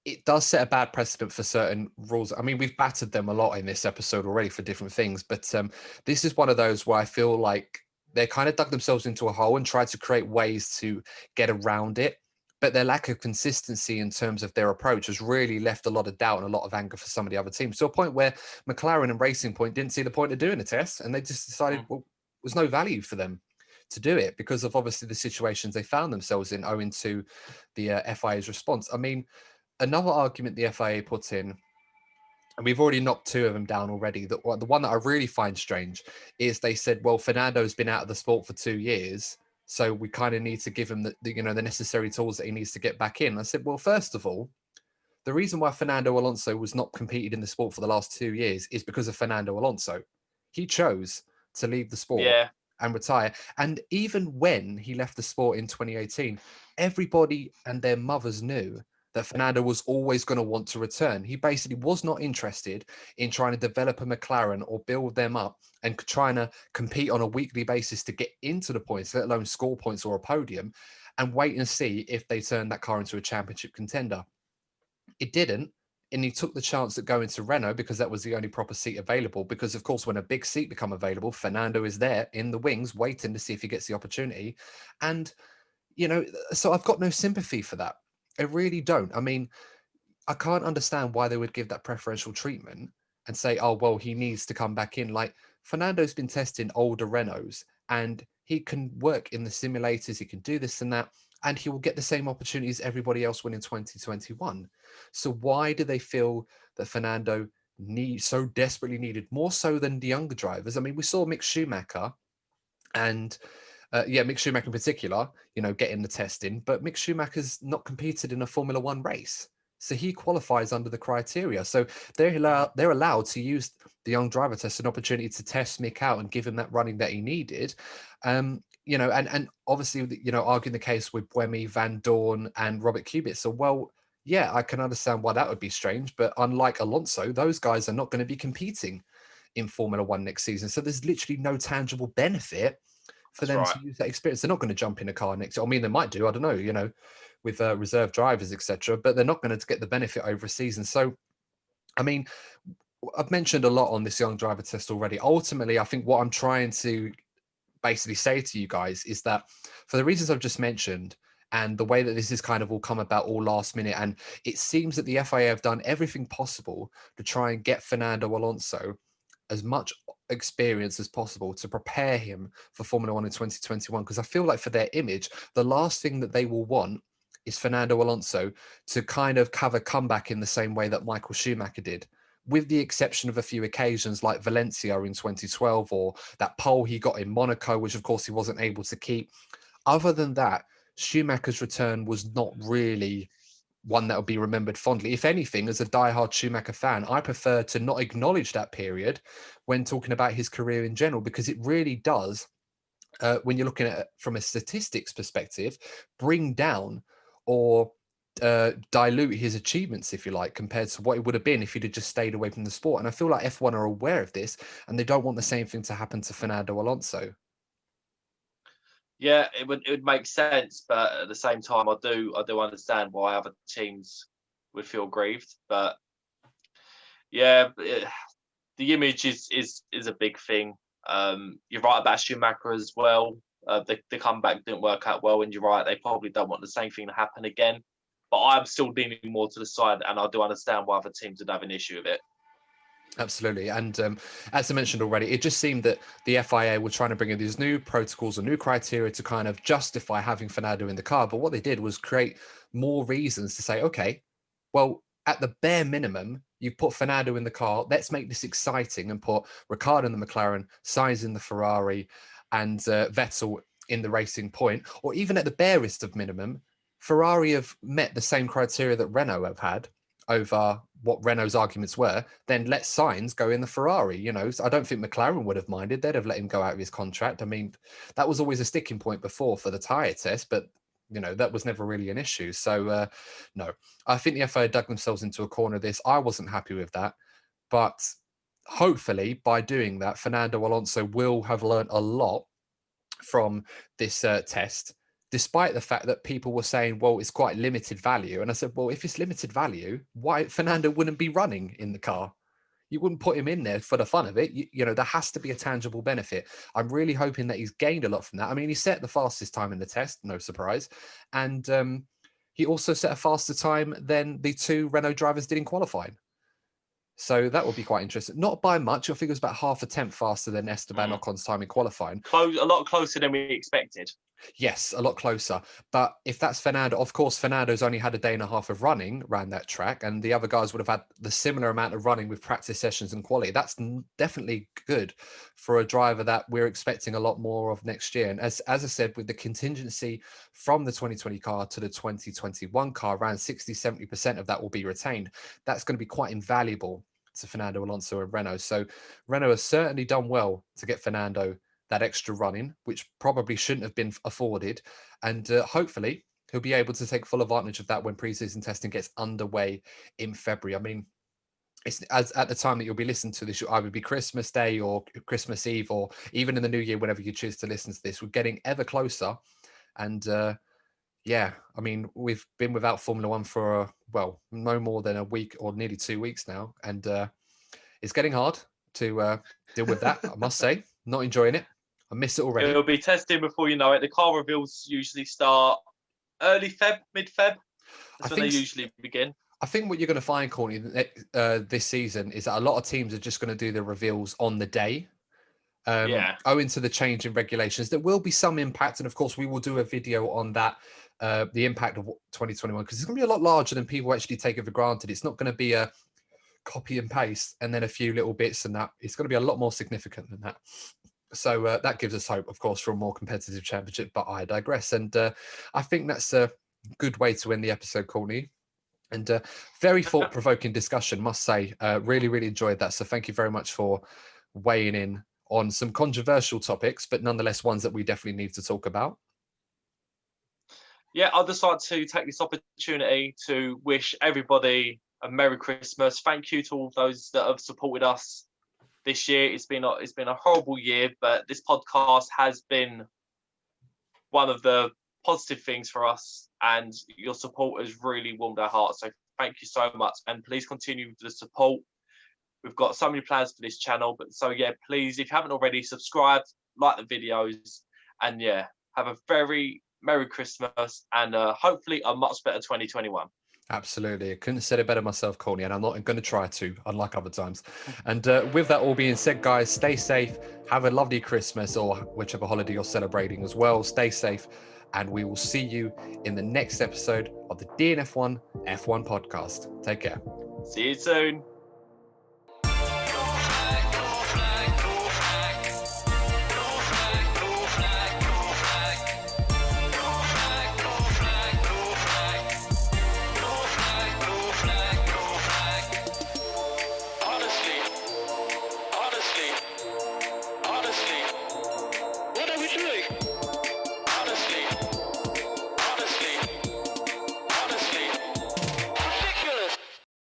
it does set a bad precedent for certain rules. I mean, we've battered them a lot in this episode already for different things, but this is one of those where I feel like they kind of dug themselves into a hole and tried to create ways to get around it. But their lack of consistency in terms of their approach has really left a lot of doubt and a lot of anger for some of the other teams, to a point where McLaren and Racing Point didn't see the point of doing a test, and they just decided, well, there's no value for them to do it because of obviously the situations they found themselves in owing to the FIA's response. I mean, another argument the FIA put in, and we've already knocked two of them down already. The one that I really find strange is they said, well, Fernando's been out of the sport for 2 years, so we kind of need to give him the necessary tools that he needs to get back in. I said, well, first of all, the reason why Fernando Alonso was not competed in the sport for the last 2 years is because of Fernando Alonso. He chose to leave the sport Yeah, and retire. And even when he left the sport in 2018, everybody and their mothers knew that Fernando was always going to want to return. He basically was not interested in trying to develop a McLaren or build them up and trying to compete on a weekly basis to get into the points, let alone score points or a podium, and wait and see if they turn that car into a championship contender. It didn't. And he took the chance at going to Renault because that was the only proper seat available. Because, of course, when a big seat become available, Fernando is there in the wings waiting to see if he gets the opportunity. And, so I've got no sympathy for that. I really don't. I mean, I can't understand why they would give that preferential treatment and say, oh, well, he needs to come back in. Like, Fernando's been testing older Renaults and he can work in the simulators, he can do this and that, and he will get the same opportunities everybody else will in 2021. So why do they feel that Fernando so desperately needed, more so than the younger drivers? I mean, we saw Mick Schumacher and Mick Schumacher in particular, getting the testing, but Mick Schumacher's not competed in a Formula One race. So he qualifies under the criteria. So they're allowed to use the young driver test, an opportunity to test Mick out and give him that running that he needed. And obviously, arguing the case with Buemi, Van Dorn, and Robert Kubica. So, well, yeah, I can understand why that would be strange. But unlike Alonso, those guys are not going to be competing in Formula One next season. So there's literally no tangible benefit for that's them right. to use that experience. They're not going to jump in a car next year. I mean, they might do, I don't know, with reserve drivers, etc. But they're not going to get the benefit over a season. So, I mean, I've mentioned a lot on this young driver test already. Ultimately, I think what I'm trying to basically say to you guys is that for the reasons I've just mentioned, and the way that this has kind of all come about all last minute, and it seems that the FIA have done everything possible to try and get Fernando Alonso as much experience as possible to prepare him for Formula One in 2021. Because I feel like for their image, the last thing that they will want is Fernando Alonso to kind of have a comeback in the same way that Michael Schumacher did, with the exception of a few occasions like Valencia in 2012 or that pole he got in Monaco, which of course he wasn't able to keep. Other than that, Schumacher's return was not really one that will be remembered fondly. If anything, as a diehard Schumacher fan, I prefer to not acknowledge that period when talking about his career in general, because it really does, when you're looking at it from a statistics perspective, bring down or dilute his achievements, if you like, compared to what it would have been if he'd have just stayed away from the sport. And I feel like F1 are aware of this and they don't want the same thing to happen to Fernando Alonso. Yeah, it would make sense, but at the same time, I do understand why other teams would feel grieved. But yeah, the image is a big thing. You're right about Schumacher as well. The comeback didn't work out well, and you're right, they probably don't want the same thing to happen again. But I'm still leaning more to the side, and I do understand why other teams would have an issue with it. Absolutely. And as I mentioned already, it just seemed that the FIA were trying to bring in these new protocols or new criteria to kind of justify having Fernando in the car. But what they did was create more reasons to say, okay, well, at the bare minimum, you put Fernando in the car. Let's make this exciting and put Ricciardo in the McLaren, Sainz in the Ferrari, and Vettel in the Racing Point. Or even at the barest of minimum, Ferrari have met the same criteria that Renault have had over what Renault's arguments were, then let Sainz go in the Ferrari. You know, so I don't think McLaren would have minded. They'd have let him go out of his contract. I mean, that was always a sticking point before for the tyre test, but you know, that was never really an issue. So no, I think the FIA dug themselves into a corner of this. I wasn't happy with that, but hopefully by doing that, Fernando Alonso will have learned a lot from this test, despite the fact that people were saying, well, it's quite limited value. And I said, well, if it's limited value, why Fernando wouldn't be running in the car? You wouldn't put him in there for the fun of it. You know, there has to be a tangible benefit. I'm really hoping that he's gained a lot from that. I mean, he set the fastest time in the test, no surprise. And he also set a faster time than the two Renault drivers did in qualifying. So that would be quite interesting. Not by much. I think it was about half a tenth faster than Esteban Ocon's time in qualifying. A lot closer than we expected. Yes, a lot closer. But if that's Fernando, of course, Fernando's only had a day and a half of running around that track, and the other guys would have had the similar amount of running with practice sessions and quality. That's definitely good for a driver that we're expecting a lot more of next year. And as I said, with the contingency from the 2020 car to the 2021 car, around 60-70% of that will be retained. That's going to be quite invaluable to Fernando Alonso and Renault. So Renault has certainly done well to get Fernando that extra running, which probably shouldn't have been afforded. And hopefully he'll be able to take full advantage of that when preseason testing gets underway in February. I mean, it's as at the time that you'll be listening to this, you'll either be Christmas Day or Christmas Eve, or even in the new year, whenever you choose to listen to this. We're getting ever closer. And yeah, I mean, we've been without Formula One for, well, no more than a week or nearly 2 weeks now. And it's getting hard to deal with that, I must say. Not enjoying it. I miss it already. It'll be testing before you know it. The car reveals usually start early Feb, mid-Feb. That's when they usually begin. I think what you're going to find, Courtney, this season is that a lot of teams are just going to do the reveals on the day. Owing to the change in regulations, there will be some impact. And of course, we will do a video on that, the impact of 2021, because it's going to be a lot larger than people actually take it for granted. It's not going to be a copy and paste and then a few little bits and that. It's going to be a lot more significant than that. So that gives us hope, of course, for a more competitive championship, but I digress. And I think that's a good way to end the episode, Courtney. And very thought-provoking discussion, must say. Really, really enjoyed that. So thank you very much for weighing in on some controversial topics, but nonetheless ones that we definitely need to talk about. Yeah, I'd just like to take this opportunity to wish everybody a Merry Christmas. Thank you to all those that have supported us this year. It's been a horrible year, but this podcast has been one of the positive things for us, and your support has really warmed our hearts. So thank you so much, and please continue with the support. We've got so many plans for this channel, but so yeah, please, if you haven't already, subscribe, like the videos, and yeah, have a very Merry Christmas and hopefully a much better 2021. Absolutely. I couldn't have said it better myself, Courtney, and I'm not going to try to, unlike other times. And with that all being said, guys, stay safe. Have a lovely Christmas or whichever holiday you're celebrating as well. Stay safe, and we will see you in the next episode of the DNF1 F1 podcast. Take care. See you soon.